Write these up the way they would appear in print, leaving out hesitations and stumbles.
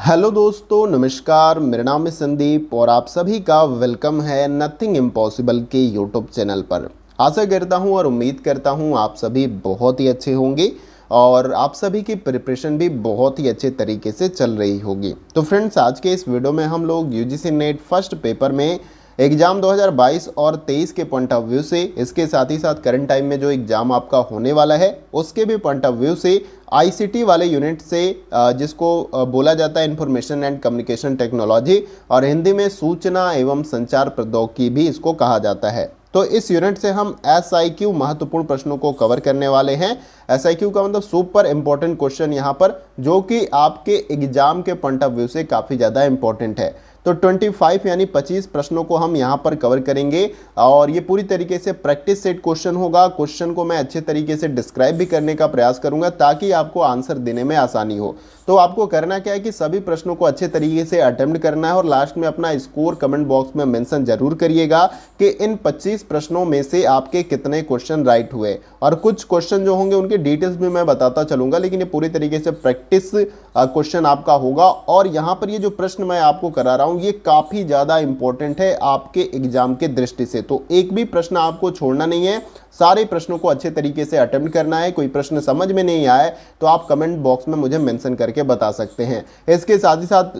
Hello दोस्तों, नमस्कार। मेरा नाम है संदीप और आप सभी का वेलकम है नथिंग इम्पॉसिबल के यूट्यूब चैनल पर। आशा करता हूं और उम्मीद करता हूं आप सभी बहुत ही अच्छे होंगे और आप सभी की प्रिपरेशन भी बहुत ही अच्छे तरीके से चल रही होगी। तो फ्रेंड्स, आज के इस वीडियो में हम लोग यूजीसी नेट फर्स्ट पेपर में एग्ज़ाम 2022 और 23 के पॉइंट ऑफ व्यू से, इसके साथ ही साथ करंट टाइम में जो एग्ज़ाम आपका होने वाला है उसके भी पॉइंट ऑफ व्यू से, आईसीटी वाले यूनिट से, जिसको बोला जाता है इंफॉर्मेशन एंड कम्युनिकेशन टेक्नोलॉजी और हिंदी में सूचना एवं संचार प्रौद्योगिकी भी इसको कहा जाता है। तो इस यूनिट से हम एसआईक्यू महत्वपूर्ण प्रश्नों को कवर करने वाले हैं। एसआईक्यू का मतलब सुपर इंपॉर्टेंट क्वेश्चन यहाँ पर, जो कि आपके एग्जाम के पॉइंट ऑफ व्यू से काफ़ी ज़्यादा इंपॉर्टेंट है। तो 25 यानी 25 प्रश्नों को हम यहाँ पर कवर करेंगे और ये पूरी तरीके से प्रैक्टिस सेट क्वेश्चन होगा। क्वेश्चन को मैं अच्छे तरीके से डिस्क्राइब भी करने का प्रयास करूंगा ताकि आपको आंसर देने में आसानी हो। तो आपको करना क्या है कि सभी प्रश्नों को अच्छे तरीके से अटेम्प्ट करना है और लास्ट में अपना स्कोर कमेंट बॉक्स में मेंशन जरूर करिएगा कि इन 25 प्रश्नों में से आपके कितने क्वेश्चन राइट हुए। और कुछ क्वेश्चन जो होंगे उनकी डिटेल्स भी मैं बताता चलूंगा, लेकिन ये पूरी तरीके से प्रैक्टिस क्वेश्चन आपका होगा। और यहाँ पर ये जो प्रश्न मैं आपको करा रहा हूँ ये काफ़ी ज़्यादा इंपॉर्टेंट है आपके एग्जाम के दृष्टि से। तो एक भी प्रश्न आपको छोड़ना नहीं है, सारे प्रश्नों को अच्छे तरीके से अटेम्प्ट करना है। कोई प्रश्न समझ में नहीं आए तो आप कमेंट बॉक्स में मुझे मेंशन करके बता सकते हैं। इसके साथ ही साथ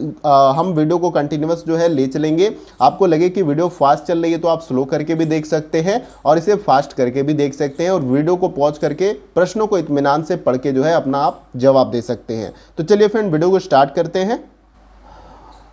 हम वीडियो को कंटिन्यूअस जो है ले चलेंगे। आपको लगे कि वीडियो फास्ट चल रही है तो आप स्लो करके भी देख सकते हैं और इसे फास्ट करके भी देख सकते हैं और वीडियो को पॉज करके प्रश्नों को इत्मीनान से पढ़ के जो है अपना आप जवाब दे सकते हैं। तो चलिए फ्रेंड, वीडियो को स्टार्ट करते हैं।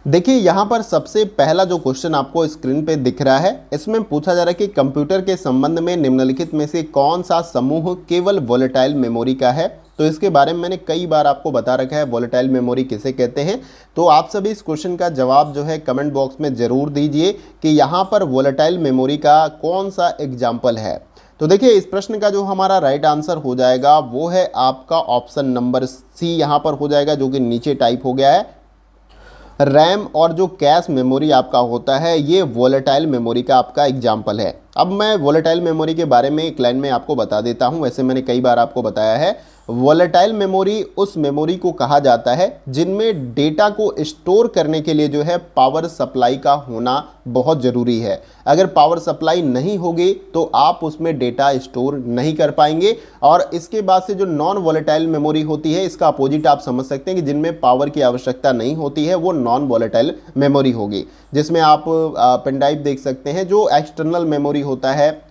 देखिए, यहाँ पर सबसे पहला जो क्वेश्चन आपको स्क्रीन पे दिख रहा है, इसमें पूछा जा रहा है कि कंप्यूटर के संबंध में निम्नलिखित में से कौन सा समूह केवल वोलेटाइल मेमोरी का है। तो इसके बारे में मैंने कई बार आपको बता रखा है वोलेटाइल मेमोरी किसे कहते हैं। तो आप सभी इस क्वेश्चन का जवाब जो है कमेंट बॉक्स में ज़रूर दीजिए कि यहाँ पर वोलेटाइल मेमोरी का कौन सा एग्जाम्पल है। तो देखिए, इस प्रश्न का जो हमारा राइट आंसर हो जाएगा वो है आपका ऑप्शन नंबर सी यहाँ पर हो जाएगा, जो कि नीचे टाइप हो गया है। रैम और जो कैश मेमोरी आपका होता है ये वोलेटाइल मेमोरी का आपका एग्जाम्पल है। अब मैं वोलेटाइल मेमोरी के बारे में एक लाइन में आपको बता देता हूं, वैसे मैंने कई बार आपको बताया है। वोलेटाइल मेमोरी उस मेमोरी को कहा जाता है जिनमें डेटा को स्टोर करने के लिए जो है पावर सप्लाई का होना बहुत ज़रूरी है। अगर पावर सप्लाई नहीं होगी तो आप उसमें डेटा स्टोर नहीं कर पाएंगे। और इसके बाद से जो नॉन वोलेटाइल मेमोरी होती है, इसका अपोजिट आप समझ सकते हैं कि जिनमें पावर की आवश्यकता नहीं होती है वो नॉन वोलेटाइल मेमोरी होगी, जिसमें आप पेन ड्राइव देख सकते हैं जो एक्सटर्नल मेमोरी होता है।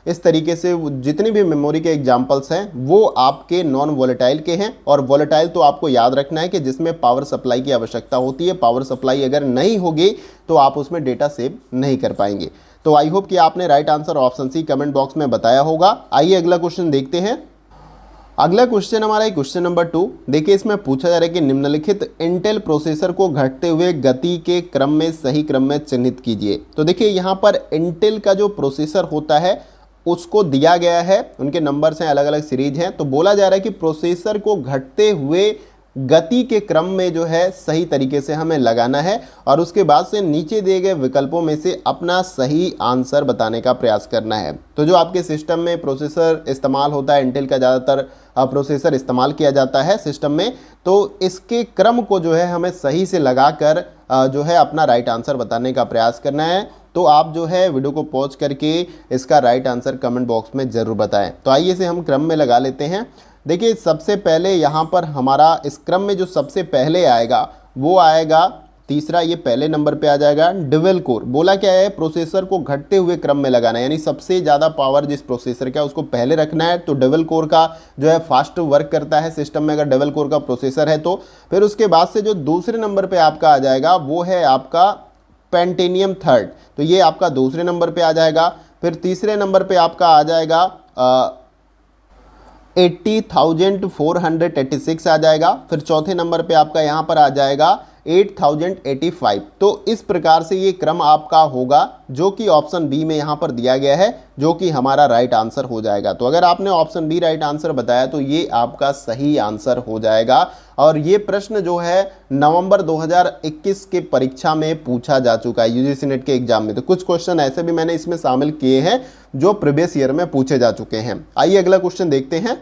इस तरीके से जितनी भी मेमोरी के एग्जांपल्स हैं वो आपके नॉन वोलेटाइल के हैं। और वोलेटाइल तो आपको याद रखना है कि जिसमें पावर सप्लाई की आवश्यकता होती है। पावर सप्लाई अगर नहीं होगी तो आप उसमें डेटा सेव नहीं कर पाएंगे। तो आई होप कि आपने right answer option C comment box में बताया होगा। आइए अगला क्वेश्चन देखते हैं। अगला क्वेश्चन हमारा है क्वेश्चन नंबर 2। देखिए, इसमें पूछा जा रहा है कि निम्नलिखित इंटेल प्रोसेसर को घटते हुए गति के क्रम में सही क्रम में चिन्हित कीजिए। तो देखिए, यहाँ पर इंटेल का जो प्रोसेसर होता है उसको दिया गया है, उनके नंबर्स हैं, अलग अलग सीरीज हैं। तो बोला जा रहा है कि प्रोसेसर को घटते हुए गति के क्रम में जो है सही तरीके से हमें लगाना है और उसके बाद से नीचे दिए गए विकल्पों में से अपना सही आंसर बताने का प्रयास करना है। तो जो आपके सिस्टम में प्रोसेसर इस्तेमाल होता है, इंटेल का ज़्यादातर प्रोसेसर इस्तेमाल किया जाता है सिस्टम में, तो इसके क्रम को जो है हमें सही से लगाकर जो है अपना राइट आंसर बताने का प्रयास करना है। तो आप जो है वीडियो को पॉज करके इसका राइट आंसर कमेंट बॉक्स में ज़रूर बताएं। तो आइए इसे हम क्रम में लगा लेते हैं। देखिए, सबसे पहले यहाँ पर हमारा इस क्रम में जो सबसे पहले आएगा वो आएगा तीसरा, ये पहले नंबर पे आ जाएगा डुअल कोर। बोला क्या है, प्रोसेसर को घटते हुए क्रम में लगाना है, यानी सबसे ज़्यादा पावर जिस प्रोसेसर का उसको पहले रखना है। तो डुअल कोर का जो है फास्ट वर्क करता है सिस्टम में अगर डुअल कोर का प्रोसेसर है तो। फिर उसके बाद से जो दूसरे नंबर पर आपका आ जाएगा वो है आपका पेंटिनियम थर्ड, तो ये आपका दूसरे नंबर पे आ जाएगा। फिर तीसरे नंबर पे आपका आ जाएगा 80,486 आ जाएगा। फिर चौथे नंबर पे आपका यहाँ पर आ जाएगा 8085। तो इस प्रकार से ये क्रम आपका होगा जो कि ऑप्शन बी में यहाँ पर दिया गया है, जो कि हमारा राइट आंसर हो जाएगा। तो अगर आपने ऑप्शन बी राइट आंसर बताया तो ये आपका सही आंसर हो जाएगा। और ये प्रश्न जो है नवंबर 2021 के परीक्षा में पूछा जा चुका है यूजीसी नेट के एग्जाम में। तो कुछ क्वेश्चन ऐसे भी मैंने इसमें शामिल किए हैं जो प्रीवियस ईयर में पूछे जा चुके हैं। आइए अगला क्वेश्चन देखते हैं।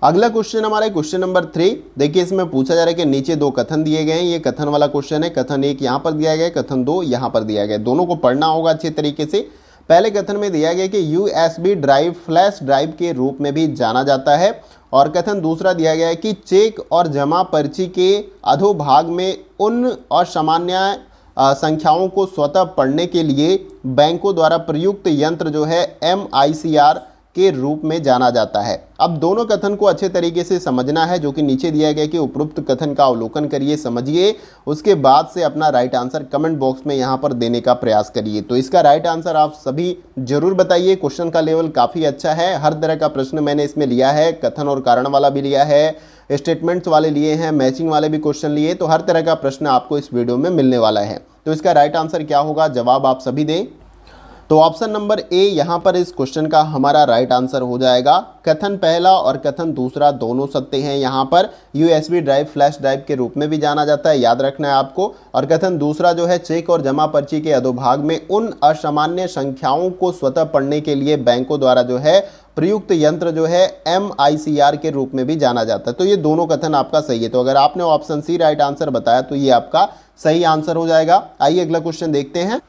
अगला क्वेश्चन हमारा क्वेश्चन नंबर 3। देखिए इसमें पूछा जा रहा है कि नीचे दो कथन दिए गए हैं, ये कथन वाला क्वेश्चन है। कथन 1 यहाँ पर दिया गया है, कथन 2 यहाँ पर दिया गया है, दोनों को पढ़ना होगा अच्छे तरीके से। पहले कथन में दिया गया कि यूएसबी ड्राइव फ्लैश ड्राइव के रूप में भी जाना जाता है, और कथन दूसरा दिया गया है कि चेक और जमा पर्ची के अधोभाग में उन असामान्य संख्याओं को स्वतः पढ़ने के लिए बैंकों द्वारा प्रयुक्त यंत्र जो है MICR के रूप में जाना जाता है। अब दोनों कथन को अच्छे तरीके से समझना है, जो कि नीचे दिया गया कि उपरोक्त कथन का अवलोकन करिए, समझिए, उसके बाद से अपना राइट आंसर कमेंट बॉक्स में यहाँ पर देने का प्रयास करिए। तो इसका राइट आंसर आप सभी जरूर बताइए। क्वेश्चन का लेवल काफ़ी अच्छा है, हर तरह का प्रश्न मैंने इसमें लिया है, कथन और कारण वाला भी लिया है, स्टेटमेंट्स वाले लिए हैं, मैचिंग वाले भी क्वेश्चन लिए, तो हर तरह का प्रश्न आपको इस वीडियो में मिलने वाला है। तो इसका राइट आंसर क्या होगा, जवाब आप सभी दें। तो ऑप्शन नंबर ए यहाँ पर इस क्वेश्चन का हमारा राइट आंसर हो जाएगा। कथन पहला और कथन दूसरा दोनों सत्य हैं। यहाँ पर यूएसबी ड्राइव फ्लैश ड्राइव के रूप में भी जाना जाता है, याद रखना है आपको। और कथन दूसरा जो है चेक और जमा पर्ची के अधोभाग में उन असामान्य संख्याओं को स्वतः पढ़ने के लिए बैंकों द्वारा जो है प्रयुक्त यंत्र जो है MICR के रूप में भी जाना जाता है। तो ये दोनों कथन आपका सही है। तो अगर आपने ऑप्शन सी राइट आंसर बताया तो ये आपका सही आंसर हो जाएगा। आइए अगला क्वेश्चन देखते हैं।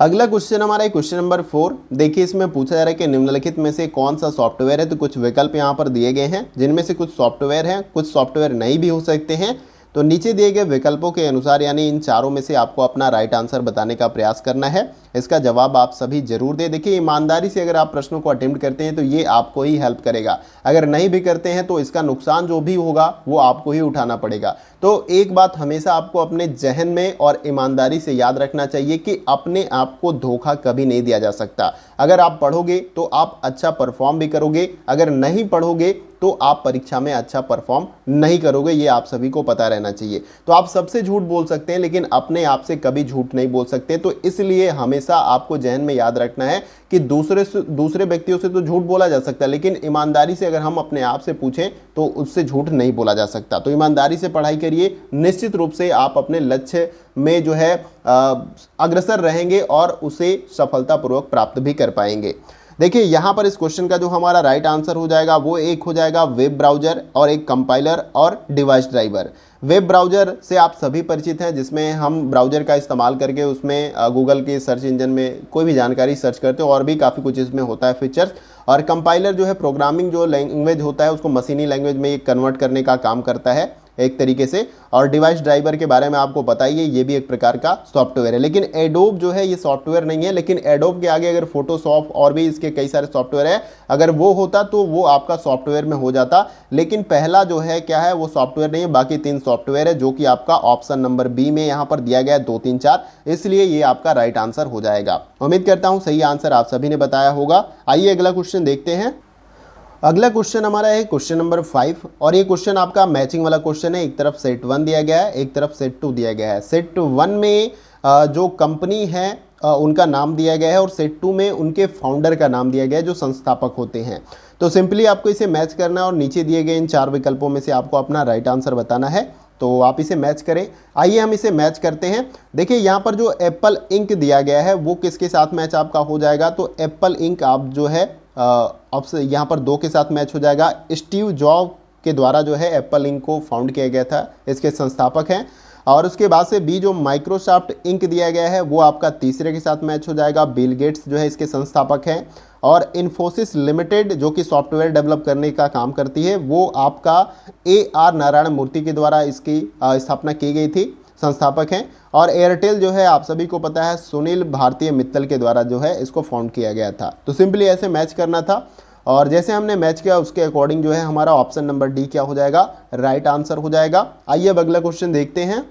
अगला क्वेश्चन हमारा क्वेश्चन नंबर 4। देखिए इसमें पूछा जा रहा है कि निम्नलिखित में से कौन सा सॉफ्टवेयर है। तो कुछ विकल्प यहाँ पर दिए गए हैं, जिनमें से कुछ सॉफ्टवेयर हैं, कुछ सॉफ्टवेयर नहीं भी हो सकते हैं। तो नीचे दिए गए विकल्पों के अनुसार यानी इन चारों में से आपको अपना राइट आंसर बताने का प्रयास करना है। इसका जवाब आप सभी जरूर दें। देखिए ईमानदारी से अगर आप प्रश्नों को अटेम्प्ट करते हैं तो ये आपको ही हेल्प करेगा, अगर नहीं भी करते हैं तो इसका नुकसान जो भी होगा वो आपको ही उठाना पड़ेगा। तो एक बात हमेशा आपको अपने जहन में और ईमानदारी से याद रखना चाहिए कि अपने आप को धोखा कभी नहीं दिया जा सकता। अगर आप पढ़ोगे तो आप अच्छा परफॉर्म भी करोगे, अगर नहीं पढ़ोगे तो आप परीक्षा में अच्छा परफॉर्म नहीं करोगे, ये आप सभी को पता रहना चाहिए। तो आप सबसे झूठ बोल सकते हैं लेकिन अपने आप से कभी झूठ नहीं बोल सकते। तो इसलिए हमेशा आपको जहन में याद रखना है कि दूसरे व्यक्तियों से तो झूठ बोला जा सकता है, लेकिन ईमानदारी से अगर हम अपने आप से पूछें तो उससे झूठ नहीं बोला जा सकता। तो ईमानदारी से पढ़ाई करिए, निश्चित रूप से आप अपने लक्ष्य में जो है अग्रसर रहेंगे और उसे सफलतापूर्वक प्राप्त भी कर पाएंगे। देखिए यहाँ पर इस क्वेश्चन का जो हमारा राइट आंसर हो जाएगा वो एक हो जाएगा वेब ब्राउजर, और एक कंपाइलर और डिवाइस ड्राइवर। वेब ब्राउजर से आप सभी परिचित हैं, जिसमें हम ब्राउजर का इस्तेमाल करके उसमें गूगल के सर्च इंजन में कोई भी जानकारी सर्च करते हो, और भी काफ़ी कुछ इसमें होता है फीचर्स। और कंपाइलर जो है प्रोग्रामिंग जो लैंग्वेज होता है उसको मशीनी लैंग्वेज में कन्वर्ट करने का काम करता है एक तरीके से। और डिवाइस ड्राइवर के बारे में आपको पता ही है, ये भी एक प्रकार का सॉफ्टवेयर है। लेकिन एडोब जो है ये सॉफ्टवेयर नहीं है, लेकिन एडोब के आगे अगर फोटोशॉप और भी इसके कई सारे सॉफ्टवेयर है, अगर वो होता तो वो आपका सॉफ्टवेयर में हो जाता। लेकिन पहला जो है क्या है, वो सॉफ्टवेयर नहीं है, बाकी 3 सॉफ्टवेयर है, जो कि आपका ऑप्शन नंबर बी में यहाँ पर दिया गया है 2, 3, 4, इसलिए ये आपका राइट आंसर हो जाएगा। उम्मीद करता हूँ सही आंसर आप सभी ने बताया होगा। आइए अगला क्वेश्चन देखते हैं। अगला क्वेश्चन हमारा है क्वेश्चन नंबर 5, और ये क्वेश्चन आपका मैचिंग वाला क्वेश्चन है। एक तरफ सेट 1 दिया गया है, एक तरफ सेट 2 दिया गया है। सेट 1 में जो कंपनी है उनका नाम दिया गया है, और सेट 2 में उनके फाउंडर का नाम दिया गया है जो संस्थापक होते हैं। तो सिंपली आपको इसे मैच करना है और नीचे दिए गए इन 4 विकल्पों में से आपको अपना राइट आंसर बताना है। तो आप इसे मैच करें। आइए हम इसे मैच करते हैं। देखिए यहाँ पर जो एप्पल इंक दिया गया है वो किसके साथ मैच आपका हो जाएगा, तो एप्पल इंक आप जो है ऑप्शन यहाँ पर 2 के साथ मैच हो जाएगा। स्टीव जॉब के द्वारा जो है एप्पल इंक को फाउंड किया गया था, इसके संस्थापक हैं। और उसके बाद से बी जो माइक्रोसॉफ्ट इंक दिया गया है वो आपका तीसरे के साथ मैच हो जाएगा। बिल गेट्स जो है इसके संस्थापक हैं। और इन्फोसिस लिमिटेड जो कि सॉफ्टवेयर डेवलप करने का काम करती है, वो आपका AR नारायण मूर्ति के द्वारा इसकी स्थापना की गई थी, संस्थापक हैं। और एयरटेल जो है आप सभी को पता है सुनील भारतीय मित्तल के द्वारा जो है इसको फाउंड किया गया था। तो सिंपली ऐसे मैच करना था, और जैसे हमने मैच किया उसके अकॉर्डिंग जो है हमारा ऑप्शन नंबर डी क्या हो जाएगा, राइट आंसर हो जाएगा। आइए अब अगला क्वेश्चन देखते हैं।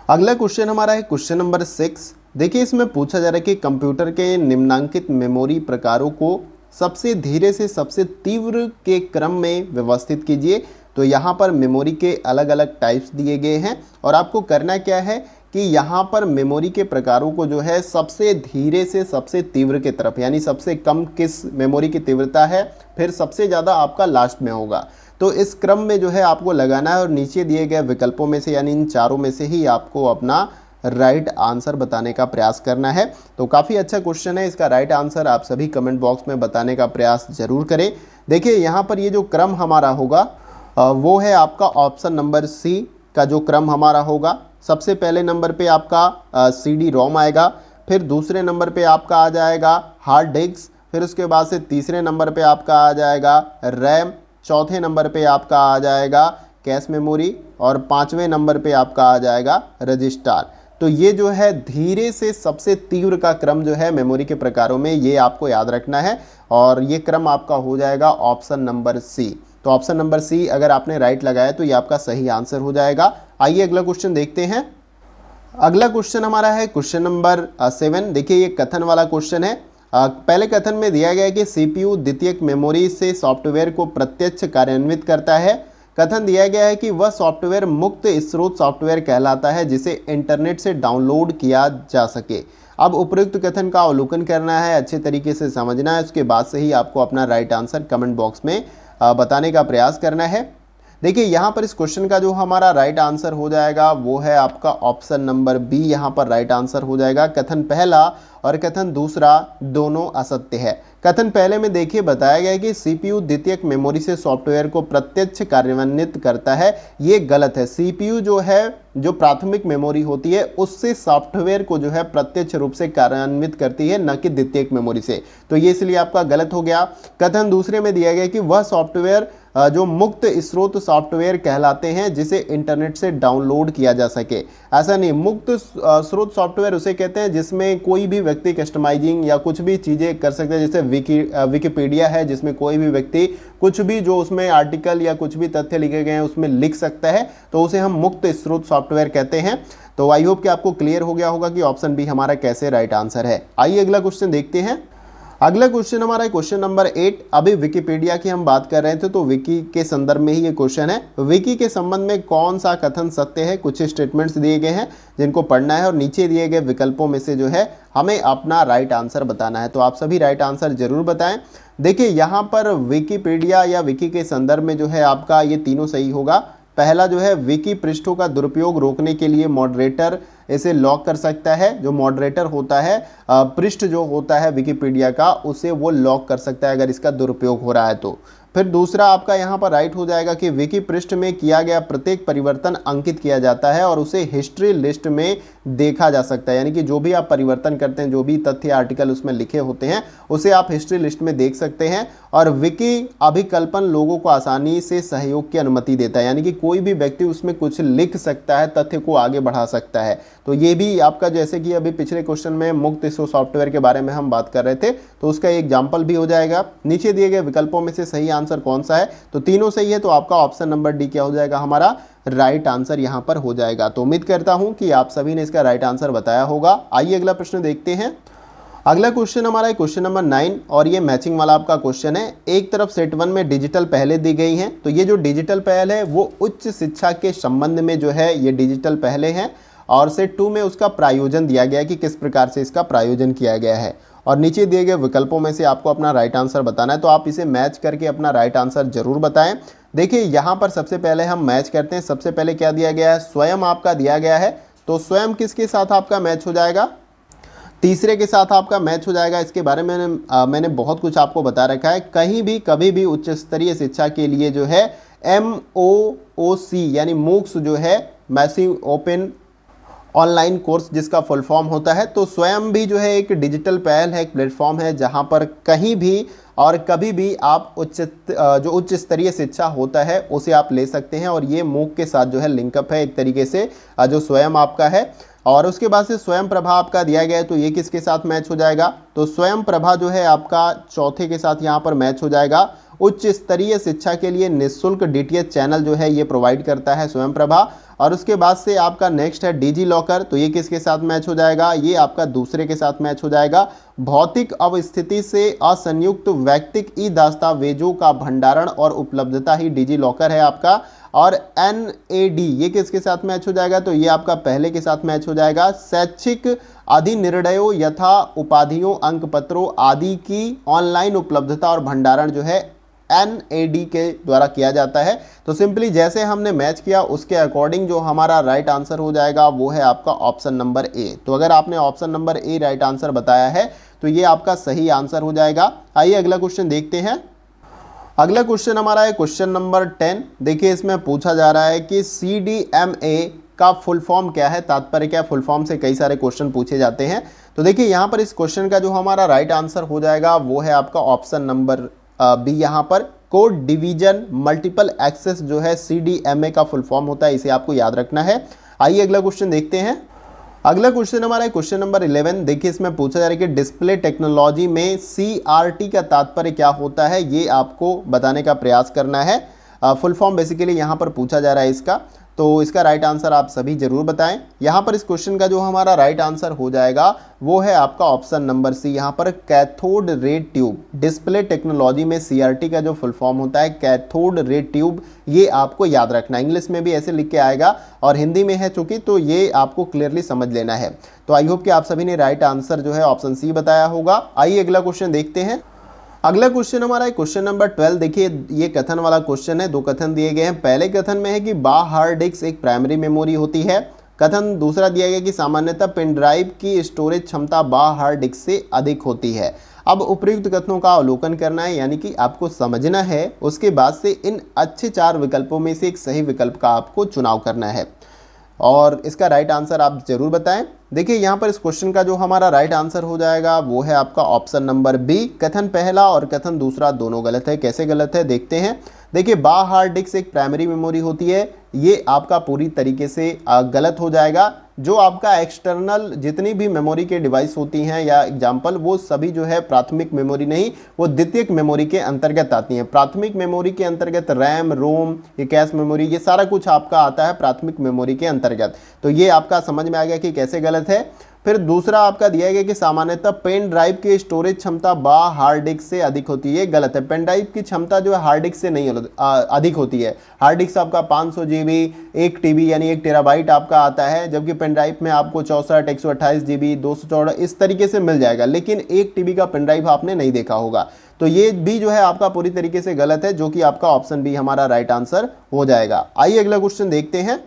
अगला क्वेश्चन हमारा है क्वेश्चन नंबर 6। देखिए इसमें पूछा जा रहा है कि कंप्यूटर के निम्नांकित मेमोरी प्रकारों को सबसे धीरे से सबसे तीव्र के क्रम में व्यवस्थित कीजिए। तो यहाँ पर मेमोरी के अलग अलग टाइप्स दिए गए हैं, और आपको करना क्या है कि यहाँ पर मेमोरी के प्रकारों को जो है सबसे धीरे से सबसे तीव्र की तरफ, यानी सबसे कम किस मेमोरी की तीव्रता है, फिर सबसे ज़्यादा आपका लास्ट में होगा। तो इस क्रम में जो है आपको लगाना है, और नीचे दिए गए विकल्पों में से यानी इन 4 में से ही आपको अपना राइट आंसर बताने का प्रयास करना है। तो काफ़ी अच्छा क्वेश्चन है, इसका राइट आंसर आप सभी कमेंट बॉक्स में बताने का प्रयास जरूर करें। देखिए यहाँ पर ये जो क्रम हमारा होगा वो है आपका ऑप्शन नंबर सी का जो क्रम हमारा होगा। सबसे पहले नंबर पे आपका CD रोम आएगा, फिर दूसरे नंबर पे आपका आ जाएगा हार्ड डिस्क, फिर उसके बाद से तीसरे नंबर पे आपका आ जाएगा रैम, चौथे नंबर पे आपका आ जाएगा कैश मेमोरी और पांचवें नंबर पे आपका आ जाएगा रजिस्टर। तो ये जो है धीरे से सबसे तीव्र का क्रम जो है मेमोरी के प्रकारों में, ये आपको याद रखना है और ये क्रम आपका हो जाएगा ऑप्शन नंबर सी। तो ऑप्शन नंबर सी अगर आपने राइट लगाया तो ये आपका सही आंसर हो जाएगा। आइए अगला क्वेश्चन देखते हैं। अगला क्वेश्चन हमारा है क्वेश्चन नंबर 7। देखिए ये कथन वाला क्वेश्चन है। पहले कथन में दिया गया है कि CPU द्वितीयक मेमोरी से सॉफ्टवेयर को प्रत्यक्ष कार्यान्वित करता है। कथन दिया गया है कि वह सॉफ्टवेयर मुक्त स्रोत सॉफ्टवेयर कहलाता है जिसे इंटरनेट से डाउनलोड किया जा सके। अब उपयुक्त कथन का अवलोकन करना है, अच्छे तरीके से समझना है, उसके बाद से ही आपको अपना राइट आंसर कमेंट बॉक्स में बताने का प्रयास करना है। देखिए यहाँ पर इस क्वेश्चन का जो हमारा राइट आंसर हो जाएगा वो है आपका ऑप्शन नंबर बी, यहाँ पर राइट आंसर हो जाएगा। कथन पहला और कथन दूसरा दोनों असत्य है। कथन पहले में देखिए बताया गया है कि CPU द्वितीयक मेमोरी से सॉफ्टवेयर को प्रत्यक्ष कार्यान्वित करता है, ये गलत है। CPU जो है, जो प्राथमिक मेमोरी होती है उससे सॉफ्टवेयर को जो है प्रत्यक्ष रूप से कार्यान्वित करती है, न कि द्वितीयक मेमोरी से। तो ये इसलिए आपका गलत हो गया। कथन दूसरे में दिया गया कि वह सॉफ्टवेयर जो मुक्त स्रोत सॉफ्टवेयर कहलाते हैं जिसे इंटरनेट से डाउनलोड किया जा सके। ऐसा नहीं, मुक्त स्रोत सॉफ्टवेयर उसे कहते हैं जिसमें कोई भी व्यक्ति कस्टमाइजिंग या कुछ भी चीज़ें कर सकते हैं। जैसे विकिपीडिया है जिसमें कोई भी व्यक्ति कुछ भी जो उसमें आर्टिकल या कुछ भी तथ्य लिखे गए हैं उसमें लिख सकता है, तो उसे हम मुक्त स्रोत सॉफ्टवेयर कहते हैं। तो आई होप कि आपको क्लियर हो गया होगा कि ऑप्शन बी हमारा कैसे राइट आंसर है। आइए अगला क्वेश्चन देखते हैं। अगला क्वेश्चन हमारा क्वेश्चन नंबर 8। अभी विकिपीडिया की हम बात कर रहे थे तो विकी के संदर्भ में ही ये क्वेश्चन है। विकी के संबंध में कौन सा कथन सत्य है? कुछ स्टेटमेंट्स दिए गए हैं जिनको पढ़ना है और नीचे दिए गए विकल्पों में से जो है हमें अपना राइट आंसर बताना है। तो आप सभी राइट आंसर जरूर बताएं। देखिए यहाँ पर विकिपीडिया या विकी के संदर्भ में जो है आपका ये तीनों सही होगा। पहला जो है विकी पृष्ठों का दुरुपयोग रोकने के लिए मॉडरेटर इसे लॉक कर सकता है। जो मॉडरेटर होता है, पृष्ठ जो होता है विकिपीडिया का, उसे वो लॉक कर सकता है अगर इसका दुरुपयोग हो रहा है तो। फिर दूसरा आपका यहाँ पर राइट हो जाएगा कि विकी पृष्ठ में किया गया प्रत्येक परिवर्तन अंकित किया जाता है और उसे हिस्ट्री लिस्ट में देखा जा सकता है। यानी कि जो भी आप परिवर्तन करते हैं, जो भी तथ्य आर्टिकल उसमें लिखे होते हैं, उसे आप हिस्ट्री लिस्ट में देख सकते हैं। और विकी अभिकल्पन लोगों को आसानी से सहयोग की अनुमति देता है, यानी कि कोई भी व्यक्ति उसमें कुछ लिख सकता है, तथ्य को आगे बढ़ा सकता है। तो ये भी आपका, जैसे कि अभी पिछले क्वेश्चन में मुक्त स्रोत सॉफ्टवेयर के बारे में हम बात कर रहे थे, तो उसका एग्जाम्पल भी हो जाएगा। नीचे दिए गए विकल्पों में से सही आंसर कौन सा है? तो तीनों सही है, तो आपका ऑप्शन नंबर डी क्या हो जाएगा? हमारा राइट आंसर यहां पर हो जाएगा। तो उम्मीद करता हूं कि आप सभी ने इसका राइट आंसर बताया होगा। आइए अगला प्रश्न देखते हैं। अगला क्वेश्चन हमारा है क्वेश्चन नंबर 9 और ये मैचिंग वाला आपका क्वेश्चन है। एक तरफ सेट 1 में डिजिटल पहलें दी गई हैं, तो ये जो डिजिटल पहल है वो उच्च शिक्षा के संबंध में जो है ये डिजिटल पहलें हैं, और सेट 2 में उसका प्रायोजन दिया गया है कि किस प्रकार से इसका प्रायोजन किया गया है। और नीचे दिए गए विकल्पों में से आपको अपना राइट आंसर बताना है, तो आप इसे मैच करके अपना राइट आंसर जरूर बताएं। देखिए यहाँ पर सबसे पहले हम मैच करते हैं। सबसे पहले क्या दिया गया है? स्वयं आपका दिया गया है, तो स्वयं किसके साथ आपका मैच हो जाएगा? तीसरे के साथ आपका मैच हो जाएगा। इसके बारे में मैंने बहुत कुछ आपको बता रखा है। कहीं भी कभी भी उच्च स्तरीय शिक्षा के लिए जो है MOOC यानी मूक्स जो है, मैसिव ओपन ऑनलाइन कोर्स जिसका फुल फॉर्म होता है, तो स्वयं भी जो है एक डिजिटल पहल है, एक प्लेटफॉर्म है जहां पर कहीं भी और कभी भी आप जो उच्च स्तरीय शिक्षा होता है उसे आप ले सकते हैं। और ये मूक के साथ जो है लिंकअप है एक तरीके से, जो स्वयं आपका है। और उसके बाद से स्वयं प्रभा आपका दिया गया है, तो ये किसके साथ मैच हो जाएगा? तो स्वयं प्रभा जो है आपका चौथे के साथ यहाँ पर मैच हो जाएगा। उच्च स्तरीय शिक्षा के लिए निःशुल्क DTH चैनल जो है ये प्रोवाइड करता है स्वयं प्रभा। और उसके बाद से आपका नेक्स्ट है डिजी लॉकर, तो ये किसके साथ मैच हो जाएगा? ये आपका दूसरे के साथ मैच हो जाएगा। भौतिक अवस्थिति से असंयुक्त वैयक्तिक ई दस्तावेजों का भंडारण और उपलब्धता ही डिजी लॉकर है आपका। और NAD ये किसके साथ मैच हो जाएगा? तो ये आपका पहले के साथ मैच हो जाएगा। शैक्षिक अधिनिर्णयों यथा उपाधियों, अंक पत्रों आदि की ऑनलाइन उपलब्धता और भंडारण जो है NAD के द्वारा किया जाता है। तो सिंपली जैसे हमने मैच किया उसके अकॉर्डिंग जो हमारा राइट आंसर हो जाएगा वो है आपका ऑप्शन नंबर ए। तो अगर आपने option number A right answer बताया है तो ये आपका सही आंसर हो जाएगा। आइए अगला क्वेश्चन देखते हैं। अगला क्वेश्चन हमारा है क्वेश्चन नंबर 10। देखिए इसमें पूछा जा रहा है कि CDMA का फुल फॉर्म क्या है, तात्पर्य क्या है। फुल फॉर्म से कई सारे क्वेश्चन पूछे जाते हैं। तो देखिए यहाँ पर इस क्वेश्चन का जो हमारा राइट आंसर हो जाएगा वो है आपका ऑप्शन नंबर बी। यहाँ पर कोड डिवीजन मल्टीपल एक्सेस जो है CDMA का फुल फॉर्म होता है, इसे आपको याद रखना है। आइए अगला क्वेश्चन देखते हैं। अगला क्वेश्चन हमारा है क्वेश्चन नंबर 11। देखिए इसमें पूछा जा रहा है कि डिस्प्ले टेक्नोलॉजी में CRT का तात्पर्य क्या होता है, ये आपको बताने का प्रयास करना है। फुल फॉर्म बेसिकली यहाँ पर पूछा जा रहा है इसका, तो इसका राइट आंसर आप सभी जरूर बताएं। यहाँ पर इस क्वेश्चन का जो हमारा राइट आंसर हो जाएगा वो है आपका ऑप्शन नंबर सी। यहाँ पर cathode ray tube, display technology में CRT का जो फुल फॉर्म होता है कैथोड रे ट्यूब, ये आपको याद रखना। इंग्लिश में भी ऐसे लिख के आएगा और हिंदी में है चूंकि, तो ये आपको क्लियरली समझ लेना है। तो आई होप कि आप सभी ने राइट आंसर जो है ऑप्शन सी बताया होगा। आइए अगला क्वेश्चन देखते हैं। अगला क्वेश्चन हमारा है क्वेश्चन नंबर 12। देखिए ये कथन वाला क्वेश्चन है, दो कथन दिए गए हैं। पहले कथन में है कि हार्ड डिस्क एक प्राइमरी मेमोरी होती है। कथन दूसरा दिया गया कि सामान्यतः पेन ड्राइव की स्टोरेज क्षमता हार्ड डिस्क से अधिक होती है। अब उपयुक्त कथनों का अवलोकन करना है, यानी कि आपको समझना है, उसके बाद से इन अच्छे 4 विकल्पों में से एक सही विकल्प का आपको चुनाव करना है और इसका राइट आंसर आप जरूर बताएं। देखिए यहाँ पर इस क्वेश्चन का जो हमारा राइट आंसर हो जाएगा वो है आपका ऑप्शन नंबर बी। कथन पहला और कथन दूसरा दोनों गलत है। कैसे गलत है देखते हैं। देखिए हार्ड डिस्क एक प्राइमरी मेमोरी होती है, ये आपका पूरी तरीके से गलत हो जाएगा। जो आपका एक्सटर्नल जितनी भी मेमोरी के डिवाइस होती हैं या एग्जाम्पल, वो सभी जो है प्राथमिक मेमोरी नहीं, वो द्वितीयक मेमोरी के अंतर्गत आती हैं। प्राथमिक मेमोरी के अंतर्गत रैम, रोम, ये कैश मेमोरी, ये सारा कुछ आपका आता है प्राथमिक मेमोरी के अंतर्गत। तो ये आपका समझ में आ गया कि कैसे गलत है। फिर दूसरा आपका दिया गया कि सामान्यतः पेन ड्राइव की स्टोरेज क्षमता हार्ड डिस्क से अधिक होती है, गलत है। पेन ड्राइव की क्षमता जो है हार्ड डिस्क से नहीं अधिक होती है। हार्ड डिस्क आपका 500 GB 1 TB यानी 1 टेराबाइट आपका आता है, जबकि पेन ड्राइव में आपको 64 128 GB 214 इस तरीके से मिल जाएगा, लेकिन 1 TB का पेन ड्राइव आपने नहीं देखा होगा। तो ये भी जो है आपका पूरी तरीके से गलत है, जो कि आपका ऑप्शन बी हमारा राइट आंसर हो जाएगा। आइए अगला क्वेश्चन देखते हैं।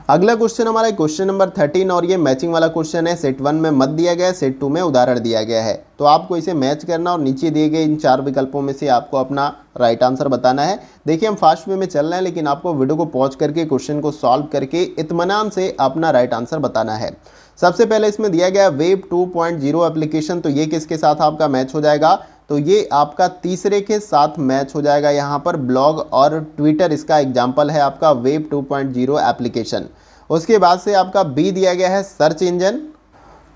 अगला क्वेश्चन हमारा क्वेश्चन नंबर 13 और ये मैचिंग वाला क्वेश्चन है। सेट 1 में मत दिया गया है, सेट 2 में उदाहरण दिया गया है। तो आपको इसे मैच करना और नीचे दिए गए इन 4 विकल्पों में से आपको अपना राइट आंसर बताना है। देखिए हम फास्ट वे में चल रहे हैं, लेकिन आपको वीडियो को पॉज करके क्वेश्चन को सॉल्व करके इत्मीनान से अपना राइट आंसर बताना है। सबसे पहले इसमें दिया गया वेब 2.0 एप्लीकेशन, तो ये किसके साथ आपका मैच हो जाएगा, तो ये आपका तीसरे के साथ मैच हो जाएगा। यहाँ पर ब्लॉग और ट्विटर इसका एग्जाम्पल है आपका वेब 2.0 एप्लीकेशन। उसके बाद से आपका बी दिया गया है सर्च इंजन,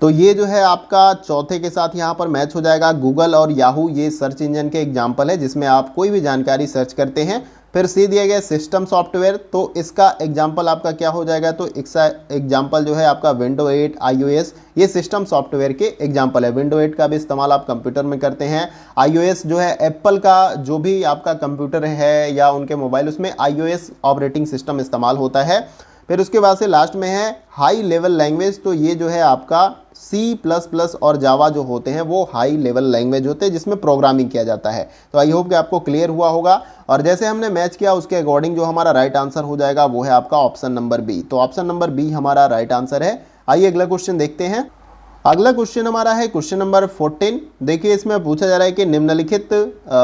तो ये जो है आपका चौथे के साथ यहाँ पर मैच हो जाएगा। गूगल और याहू ये सर्च इंजन के एग्जाम्पल है जिसमें आप कोई भी जानकारी सर्च करते हैं। फिर सी दिया गया सिस्टम सॉफ्टवेयर, तो इसका एग्जाम्पल आपका क्या हो जाएगा, तो इसका एग्जाम्पल जो है आपका विंडो 8 iOS, ये सिस्टम सॉफ्टवेयर के एग्जाम्पल है। विंडो 8 का भी इस्तेमाल आप कंप्यूटर में करते हैं। iOS जो है एप्पल का जो भी आपका कंप्यूटर है या उनके मोबाइल, उसमें iOS ऑपरेटिंग सिस्टम इस्तेमाल होता है। फिर उसके बाद से लास्ट में है हाई लेवल लैंग्वेज, तो ये जो है आपका C++ और जावा जो होते हैं वो हाई लेवल लैंग्वेज होते हैं जिसमें प्रोग्रामिंग किया जाता है। तो आई होप कि आपको क्लियर हुआ होगा और जैसे हमने मैच किया उसके अकॉर्डिंग जो हमारा राइट आंसर हो जाएगा वो है आपका ऑप्शन नंबर बी। तो ऑप्शन नंबर बी हमारा राइट आंसर है। आइए अगला क्वेश्चन देखते हैं। अगला क्वेश्चन हमारा है क्वेश्चन नंबर 14। देखिए इसमें पूछा जा रहा है कि निम्नलिखित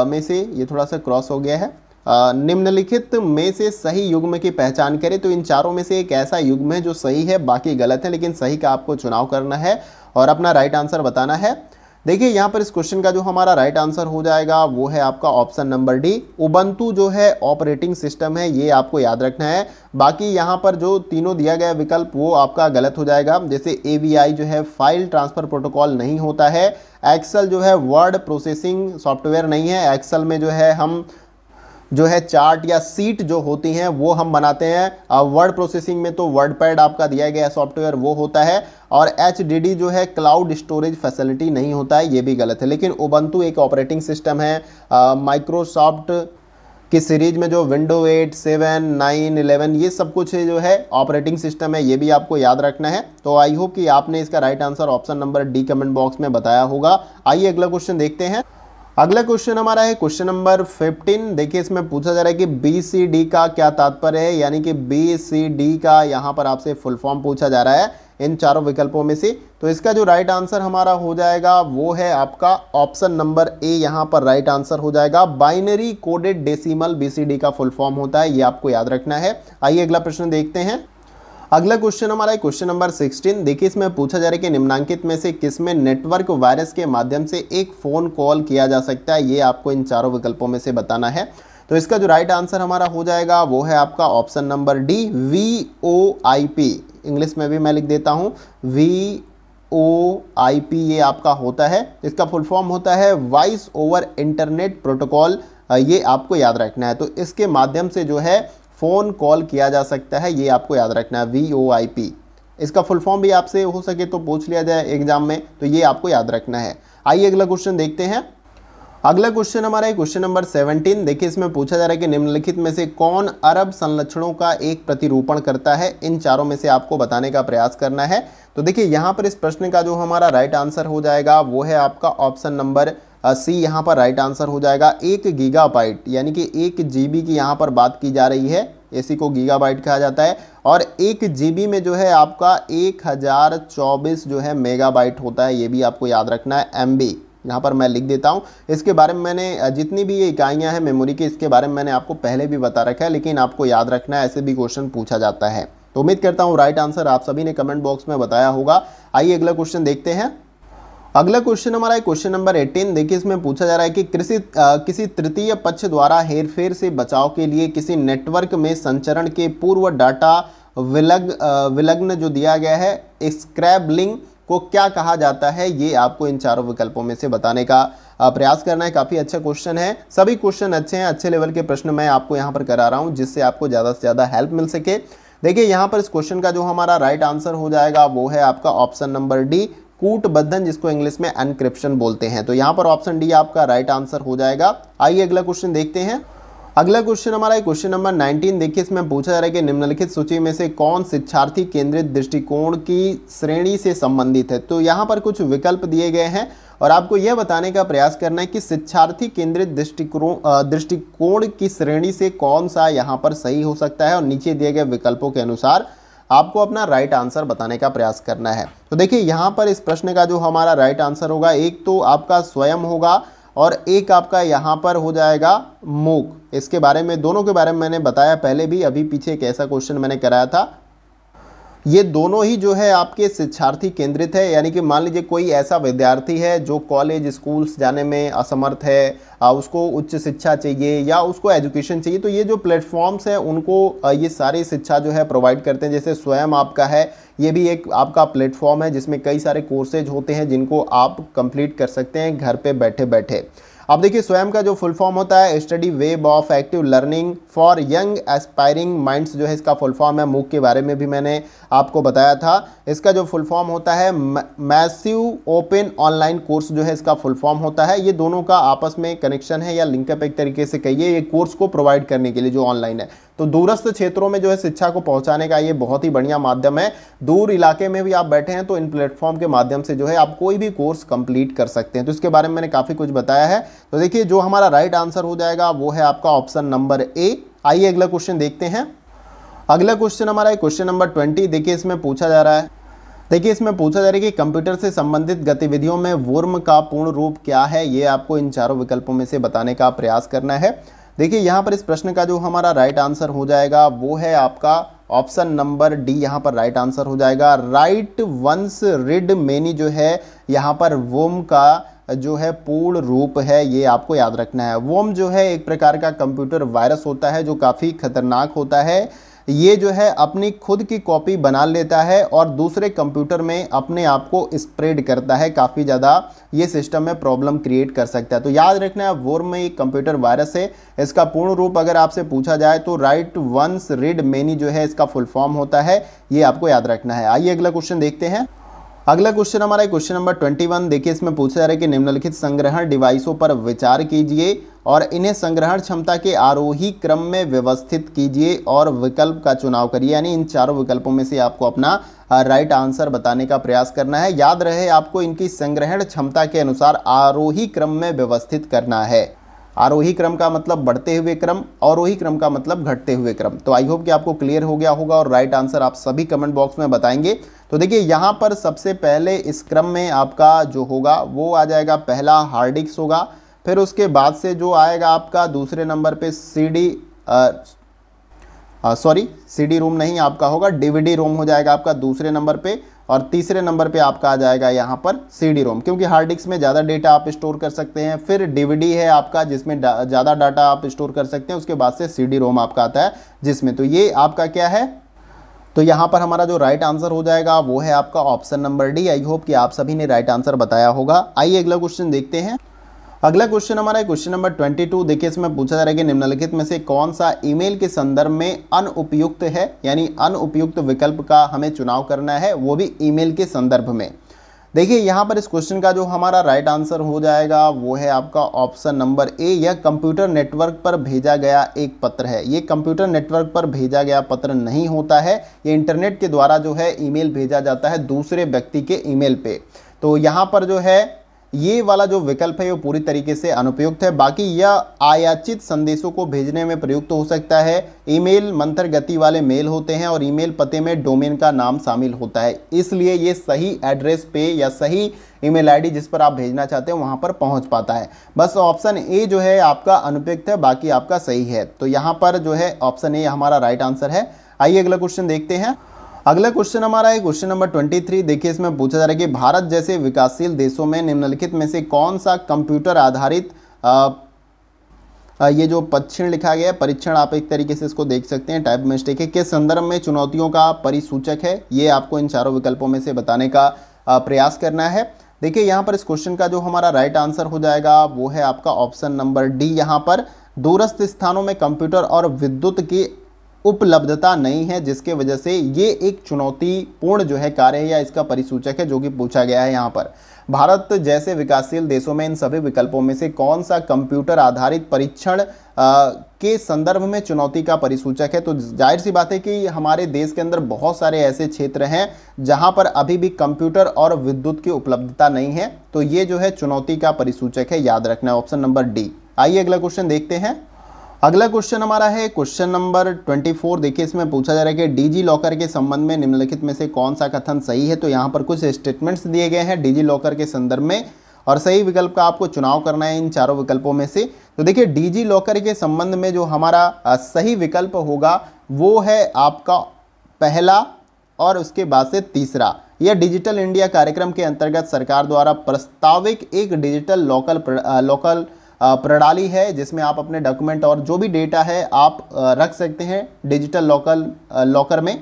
में से, ये थोड़ा सा क्रॉस हो गया है, निम्नलिखित में से सही युग्म की पहचान करें। तो इन चारों में से एक ऐसा युग्म है जो सही है, बाकी गलत है, लेकिन सही का आपको चुनाव करना है और अपना राइट आंसर बताना है। देखिए यहाँ पर इस क्वेश्चन का जो हमारा राइट आंसर हो जाएगा वो है आपका ऑप्शन नंबर डी। उबंटू जो है ऑपरेटिंग सिस्टम है, ये आपको याद रखना है। बाकी यहाँ पर जो तीनों दिया गया विकल्प वो आपका गलत हो जाएगा। जैसे AVI जो है फाइल ट्रांसफर प्रोटोकॉल नहीं होता है। एक्सेल जो है वर्ड प्रोसेसिंग सॉफ्टवेयर नहीं है। एक्सेल में जो है हम जो है चार्ट या सीट जो होती हैं वो हम बनाते हैं। वर्ड प्रोसेसिंग में तो वर्ड पैड आपका दिया गया सॉफ्टवेयर वो होता है। और HDD जो है क्लाउड स्टोरेज फैसिलिटी नहीं होता है, ये भी गलत है। लेकिन उबंटू एक ऑपरेटिंग सिस्टम है। माइक्रोसॉफ्ट की सीरीज में जो विंडो 8, 7, 9, 11 ये सब कुछ जो है ऑपरेटिंग सिस्टम है, ये भी आपको याद रखना है। तो आई होप कि आपने इसका right answer option number D comment box में बताया होगा। आइए अगला क्वेश्चन देखते हैं। अगला क्वेश्चन हमारा है क्वेश्चन नंबर 15। देखिए इसमें पूछा जा रहा है कि BCD का क्या तात्पर्य है, यानी कि BCD का यहाँ पर आपसे फुल फॉर्म पूछा जा रहा है इन चारों विकल्पों में से। तो इसका जो राइट आंसर हमारा हो जाएगा वो है आपका ऑप्शन नंबर ए, यहाँ पर राइट आंसर हो जाएगा। बाइनरी कोडेड डेसिमल BCD का फुल फॉर्म होता है, ये आपको याद रखना है। आइए अगला प्रश्न देखते हैं। अगला क्वेश्चन हमारा है क्वेश्चन नंबर 16। देखिए इसमें पूछा जा रहा है कि निम्नलिखित में से किसमें नेटवर्क वायरस के माध्यम से एक फ़ोन कॉल किया जा सकता है, ये आपको इन चारों विकल्पों में से बताना है। तो इसका जो राइट आंसर हमारा हो जाएगा वो है आपका option number D, VoIP। English में भी मैं लिख देता हूँ, VoIP ये आपका होता है। इसका फुल फॉर्म होता है वॉइस ओवर इंटरनेट प्रोटोकॉल, ये आपको याद रखना है। तो इसके माध्यम से जो है फ़ोन कॉल किया जा सकता है, ये आपको याद रखना है, VoIP। इसका फुल फॉर्म भी आपसे हो सके तो पूछ लिया जाए एग्जाम में, तो ये आपको याद रखना है। आइए अगला क्वेश्चन देखते हैं। अगला क्वेश्चन हमारा है क्वेश्चन नंबर 17। देखिए इसमें पूछा जा रहा है कि निम्नलिखित में से कौन अरब संलक्षणों का एक प्रतिरूपण करता है, इन चारों में से आपको बताने का प्रयास करना है। तो देखिए यहाँ पर इस प्रश्न का जो हमारा राइट आंसर हो जाएगा वो है आपका ऑप्शन नंबर सी, यहाँ पर राइट आंसर हो जाएगा। 1 गीगाबाइट यानी कि 1 GB की यहाँ पर बात की जा रही है, इसी को गीगाबाइट कहा जाता है। और 1 GB में जो है आपका 1024 जो है मेगाबाइट होता है, ये भी आपको याद रखना है। MB यहाँ पर मैं लिख देता हूँ। इसके बारे में मैंने जितनी भी ये इकाइयाँ हैं मेमोरी की, इसके बारे में मैंने आपको पहले भी बता रखा है, लेकिन आपको याद रखना है, ऐसे भी क्वेश्चन पूछा जाता है। तो उम्मीद करता हूँ राइट आंसर आप सभी ने कमेंट बॉक्स में बताया होगा। आइए अगला क्वेश्चन देखते हैं। अगला क्वेश्चन हमारा है क्वेश्चन नंबर 18। देखिए इसमें पूछा जा रहा है कि किसी तृतीय पक्ष द्वारा हेरफेर से बचाव के लिए किसी नेटवर्क में संचरण के पूर्व डाटा विलग्न जो दिया गया है, स्क्रैम्बलिंग को क्या कहा जाता है, ये आपको इन चारों विकल्पों में से बताने का प्रयास करना है। काफ़ी अच्छा क्वेश्चन है, सभी क्वेश्चन अच्छे हैं, अच्छे लेवल के प्रश्न मैं आपको यहाँ पर करा रहा हूँ जिससे आपको ज़्यादा से ज़्यादा हेल्प मिल सके। देखिए यहाँ पर इस क्वेश्चन का जो हमारा राइट आंसर हो जाएगा वो है आपका ऑप्शन नंबर डी, कूटबद्धन, जिसको इंग्लिश में एनक्रिप्शन बोलते हैं। तो यहाँ पर ऑप्शन डी आपका राइट आंसर हो जाएगा। आइए अगला क्वेश्चन देखते हैं। अगला क्वेश्चन हमारा है क्वेश्चन नंबर 19। देखिए इसमें पूछा जा रहा है कि निम्नलिखित सूची में से कौन शिक्षार्थी केंद्रित दृष्टिकोण की श्रेणी से संबंधित है। तो यहाँ पर कुछ विकल्प दिए गए हैं और आपको यह बताने का प्रयास करना है कि शिक्षार्थी केंद्रित दृष्टिकोण की श्रेणी से कौन सा यहाँ पर सही हो सकता है, और नीचे दिए गए विकल्पों के अनुसार आपको अपना राइट आंसर बताने का प्रयास करना है। तो देखिए यहाँ पर इस प्रश्न का जो हमारा राइट आंसर होगा, एक तो आपका स्वयं होगा और एक आपका यहाँ पर हो जाएगा मूक। इसके बारे में, दोनों के बारे में मैंने बताया पहले भी, अभी पीछे एक ऐसा क्वेश्चन मैंने कराया था। ये दोनों ही जो है आपके शिक्षार्थी केंद्रित है, यानी कि मान लीजिए कोई ऐसा विद्यार्थी है जो कॉलेज स्कूल्स जाने में असमर्थ है, उसको उच्च शिक्षा चाहिए या उसको एजुकेशन चाहिए, तो ये जो प्लेटफॉर्म्स हैं उनको ये सारी शिक्षा जो है प्रोवाइड करते हैं। जैसे स्वयं आपका है, ये भी एक आपका प्लेटफॉर्म है जिसमें कई सारे कोर्सेज होते हैं जिनको आप कंप्लीट कर सकते हैं घर पे बैठे बैठे। अब देखिए स्वयं का जो फुल फॉर्म होता है study web of active learning for young aspiring minds, जो है इसका फुल फॉर्म है। मूक के बारे में भी मैंने आपको बताया था। इसका जो फुल फॉर्म होता है मैसिव ओपन ऑनलाइन कोर्स, जो है इसका फुल फॉर्म होता है। ये दोनों का आपस में कनेक्शन है या लिंकअप एक तरीके से कहिए, ये कोर्स को प्रोवाइड करने के लिए जो ऑनलाइन है। तो दूरस्थ क्षेत्रों में जो है शिक्षा को पहुंचाने का ये बहुत ही बढ़िया माध्यम है। दूर इलाके में भी आप बैठे हैं तो इन प्लेटफॉर्म के माध्यम से जो है आप कोई भी कोर्स कंप्लीट कर सकते हैं। तो इसके बारे में मैंने काफ़ी कुछ बताया है। तो देखिए जो हमारा राइट आंसर हो जाएगा वो है आपका ऑप्शन नंबर ए। आइए अगला क्वेश्चन देखते हैं। अगला क्वेश्चन हमारा है क्वेश्चन नंबर 20। देखिए इसमें पूछा जा रहा है, कि कंप्यूटर से संबंधित गतिविधियों में वुर्म का पूर्ण रूप क्या है, ये आपको इन चारों विकल्पों में से बताने का प्रयास करना है। देखिए यहाँ पर इस प्रश्न का जो हमारा राइट आंसर हो जाएगा वो है आपका ऑप्शन नंबर डी, यहाँ पर राइट आंसर हो जाएगा। राइट वंस रीड मेनी जो है यहाँ पर वुर्म का जो है पूर्ण रूप है, ये आपको याद रखना है। वुर्म जो है एक प्रकार का कंप्यूटर वायरस होता है जो काफ़ी खतरनाक होता है। ये जो है अपनी खुद की कॉपी बना लेता है और दूसरे कंप्यूटर में अपने आप को स्प्रेड करता है, काफ़ी ज़्यादा ये सिस्टम में प्रॉब्लम क्रिएट कर सकता है। तो याद रखना है वुर्म एक कंप्यूटर वायरस है। इसका पूर्ण रूप अगर आपसे पूछा जाए तो राइट वंस रीड मेनी जो है इसका फुल फॉर्म होता है, ये आपको याद रखना है। आइए अगला क्वेश्चन देखते हैं। अगला क्वेश्चन हमारा है क्वेश्चन नंबर 21। देखिए इसमें पूछा जा रहा है कि निम्नलिखित संग्रहण डिवाइसों पर विचार कीजिए और इन्हें संग्रहण क्षमता के आरोही क्रम में व्यवस्थित कीजिए और विकल्प का चुनाव करिए। यानी इन चारों विकल्पों में से आपको अपना राइट आंसर बताने का प्रयास करना है। याद रहे आपको इनकी संग्रहण क्षमता के अनुसार आरोही क्रम में व्यवस्थित करना है। आरोही क्रम का मतलब बढ़ते हुए क्रम, अवरोही क्रम का मतलब घटते हुए क्रम। तो आई होप कि आपको क्लियर हो गया होगा और राइट आंसर आप सभी कमेंट बॉक्स में बताएंगे। तो देखिए यहाँ पर सबसे पहले इस क्रम में आपका जो होगा वो आ जाएगा, पहला हार्ड डिस्क होगा, फिर उसके बाद से जो आएगा आपका दूसरे नंबर पे सीडी रोम नहीं आपका होगा, डीवीडी रोम हो जाएगा आपका दूसरे नंबर पे, और तीसरे नंबर पे आपका आ जाएगा यहाँ पर सीडी रोम, क्योंकि हार्ड डिस्क में ज़्यादा डेटा आप स्टोर कर सकते हैं। फिर डीवीडी है आपका जिसमें ज़्यादा डाटा आप स्टोर कर सकते हैं। उसके बाद से सीडी रोम आपका आता है जिसमें, तो ये आपका क्या है, तो यहाँ पर हमारा जो राइट आंसर हो जाएगा वो है आपका ऑप्शन नंबर डी। आई होप कि आप सभी ने राइट आंसर बताया होगा। आइए अगला क्वेश्चन देखते हैं। अगला क्वेश्चन हमारा है क्वेश्चन नंबर 22। देखिए इसमें पूछा जा रहा है कि निम्नलिखित में से कौन सा ईमेल के संदर्भ में अनुपयुक्त है, यानी अनुपयुक्त विकल्प का हमें चुनाव करना है, वो भी ईमेल के संदर्भ में। देखिए यहाँ पर इस क्वेश्चन का जो हमारा राइट आंसर हो जाएगा वो है आपका ऑप्शन नंबर ए। यह कंप्यूटर नेटवर्क पर भेजा गया एक पत्र है। ये कंप्यूटर नेटवर्क पर भेजा गया पत्र नहीं होता है, ये इंटरनेट के द्वारा जो है ईमेल भेजा जाता है दूसरे व्यक्ति के ईमेल पे। तो यहाँ पर जो है ये वाला जो विकल्प है वो पूरी तरीके से अनुपयुक्त है। बाकी यह आयाचित संदेशों को भेजने में प्रयुक्त हो सकता है। ईमेल मंत्र गति वाले मेल होते हैं और ईमेल पते में डोमेन का नाम शामिल होता है, इसलिए ये सही एड्रेस पे या सही ईमेल आईडी जिस पर आप भेजना चाहते हैं वहां पर पहुंच पाता है। बस ऑप्शन ए जो है आपका अनुपयुक्त है, बाकी आपका सही है। तो यहाँ पर जो है ऑप्शन ए हमारा राइट आंसर है। आइए अगला क्वेश्चन देखते हैं। अगला क्वेश्चन हमारा है क्वेश्चन नंबर 23। देखिए इसमें पूछा जा रहा है कि भारत जैसे विकासशील देशों में निम्नलिखित में से कौन सा कंप्यूटर आधारित ये जो परीक्षण लिखा गया है, परीक्षण आप एक तरीके से इसको देख सकते हैं, टाइप मिस्टेक है, के संदर्भ में चुनौतियों का परिसूचक है। ये आपको इन चारों विकल्पों में से बताने का प्रयास करना है। देखिए यहाँ पर इस क्वेश्चन का जो हमारा राइट आंसर हो जाएगा वो है आपका ऑप्शन नंबर डी। यहाँ पर दूरस्थ स्थानों में कंप्यूटर और विद्युत की उपलब्धता नहीं है, जिसके वजह से ये एक चुनौतीपूर्ण जो है कार्य है या इसका परिसूचक है जो कि पूछा गया है यहाँ पर। भारत जैसे विकासशील देशों में इन सभी विकल्पों में से कौन सा कंप्यूटर आधारित परीक्षण के संदर्भ में चुनौती का परिसूचक है। तो जाहिर सी बात है कि हमारे देश के अंदर बहुत सारे ऐसे क्षेत्र हैं जहां पर अभी भी कंप्यूटर और विद्युत की उपलब्धता नहीं है, तो ये जो है चुनौती का परिसूचक है, याद रखना है ऑप्शन नंबर डी। आइए अगला क्वेश्चन देखते हैं। अगला क्वेश्चन हमारा है क्वेश्चन नंबर 24। देखिए इसमें पूछा जा रहा है कि डिजी लॉकर के संबंध में निम्नलिखित में से कौन सा कथन सही है। तो यहाँ पर कुछ स्टेटमेंट्स दिए गए हैं डिजी लॉकर के संदर्भ में और सही विकल्प का आपको चुनाव करना है इन चारों विकल्पों में से। तो देखिए डिजी लॉकर के संबंध में जो हमारा सही विकल्प होगा वो है आपका पहला और उसके बाद से तीसरा। यह डिजिटल इंडिया कार्यक्रम के अंतर्गत सरकार द्वारा प्रस्तावित एक डिजिटल लोकल प्रणाली है जिसमें आप अपने डॉक्यूमेंट और जो भी डेटा है आप रख सकते हैं डिजिटल लॉकर में।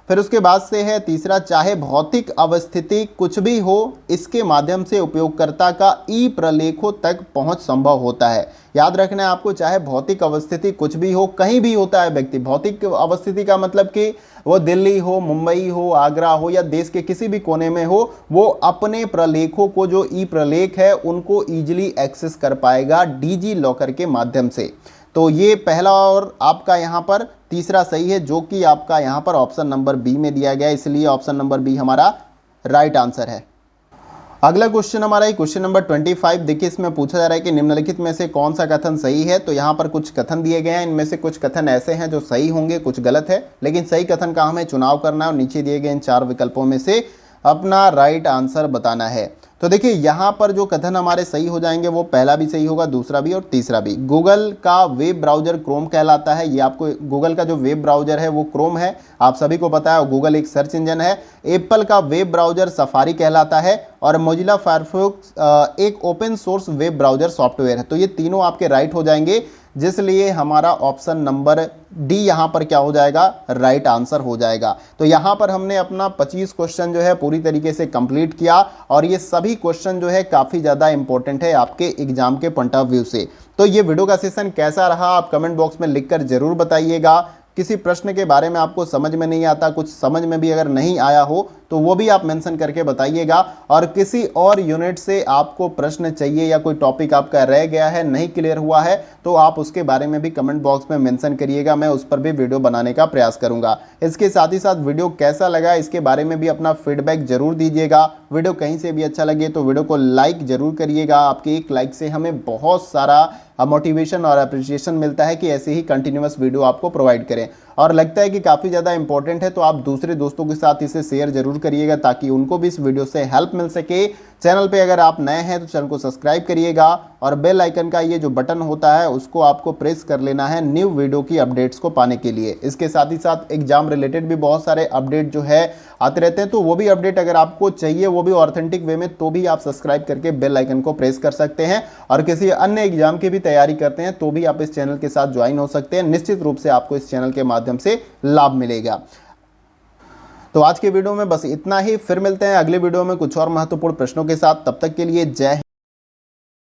फिर उसके बाद से है तीसरा, चाहे भौतिक अवस्थिति कुछ भी हो, इसके माध्यम से उपयोगकर्ता का ई प्रलेखों तक पहुंच संभव होता है। याद रखना है आपको, चाहे भौतिक अवस्थिति कुछ भी हो, कहीं भी होता है व्यक्ति। भौतिक अवस्थिति का मतलब कि वो दिल्ली हो, मुंबई हो, आगरा हो या देश के किसी भी कोने में हो, वो अपने प्रलेखों को जो ई प्रलेख है उनको ईजिली एक्सेस कर पाएगा डिजी लॉकर के माध्यम से। तो ये पहला और आपका यहाँ पर तीसरा सही है, जो कि आपका यहाँ पर ऑप्शन नंबर बी में दिया गया है, इसलिए ऑप्शन नंबर बी हमारा राइट आंसर है। अगला क्वेश्चन हमारा है क्वेश्चन नंबर 25। देखिए इसमें पूछा जा रहा है कि निम्नलिखित में से कौन सा कथन सही है। तो यहाँ पर कुछ कथन दिए गए हैं, इनमें से कुछ कथन ऐसे हैं जो सही होंगे, कुछ गलत है, लेकिन सही कथन का हमें चुनाव करना है और नीचे दिए गए इन चार विकल्पों में से अपना राइट आंसर बताना है। तो देखिए यहाँ पर जो कथन हमारे सही हो जाएंगे वो पहला भी सही होगा, दूसरा भी और तीसरा भी। गूगल का वेब ब्राउजर क्रोम कहलाता है। ये आपको गूगल का जो वेब ब्राउजर है वो क्रोम है, आप सभी को पता है, गूगल एक सर्च इंजन है। एप्पल का वेब ब्राउजर सफारी कहलाता है और मोजिला फायरफॉक्स एक open source web browser software है। तो ये तीनों आपके राइट हो जाएंगे, जिसलिए हमारा ऑप्शन नंबर डी यहाँ पर क्या हो जाएगा, राइट आंसर हो जाएगा। तो यहाँ पर हमने अपना 25 क्वेश्चन जो है पूरी तरीके से कंप्लीट किया और ये सभी क्वेश्चन जो है काफ़ी ज़्यादा इंपॉर्टेंट है आपके एग्जाम के पॉइंट ऑफ व्यू से। तो ये वीडियो का सेशन कैसा रहा आप कमेंट बॉक्स में लिखकर ज़रूर बताइएगा। किसी प्रश्न के बारे में आपको समझ में नहीं आता, कुछ समझ में भी अगर नहीं आया हो तो वो भी आप मेंशन करके बताइएगा। और किसी और यूनिट से आपको प्रश्न चाहिए या कोई टॉपिक आपका रह गया है, नहीं क्लियर हुआ है, तो आप उसके बारे में भी कमेंट बॉक्स में मेंशन करिएगा, मैं उस पर भी वीडियो बनाने का प्रयास करूंगा। इसके साथ ही साथ वीडियो कैसा लगा इसके बारे में भी अपना फीडबैक जरूर दीजिएगा। वीडियो कहीं से भी अच्छा लगे तो वीडियो को लाइक जरूर करिएगा। आपके एक लाइक से हमें बहुत सारा मोटिवेशन और अप्रिसिएशन मिलता है कि ऐसे ही कंटिन्यूअस वीडियो आपको प्रोवाइड करें। और लगता है कि काफ़ी ज़्यादा इंपॉर्टेंट है तो आप दूसरे दोस्तों के साथ इसे शेयर जरूर करिएगा ताकि उनको भी इस वीडियो से हेल्प मिल सके। चैनल पे अगर आप नए हैं तो चैनल को सब्सक्राइब करिएगा और बेल आइकन का ये जो बटन होता है उसको आपको प्रेस कर लेना है न्यू वीडियो की अपडेट्स को पाने के लिए। इसके साथ ही साथ एग्जाम रिलेटेड भी बहुत सारे अपडेट जो है आते रहते हैं, तो वो भी अपडेट अगर आपको चाहिए वो भी ऑथेंटिक वे में, तो भी आप सब्सक्राइब करके बेल आइकन को प्रेस कर सकते हैं। और किसी अन्य एग्जाम की भी तैयारी करते हैं तो भी आप इस चैनल के साथ ज्वाइन हो सकते हैं। निश्चित रूप से आपको इस चैनल के माध्यम से लाभ मिलेगा। तो आज के वीडियो में बस इतना ही, फिर मिलते हैं अगले वीडियो में कुछ और महत्वपूर्ण प्रश्नों के साथ। तब तक के लिए जय हिंद।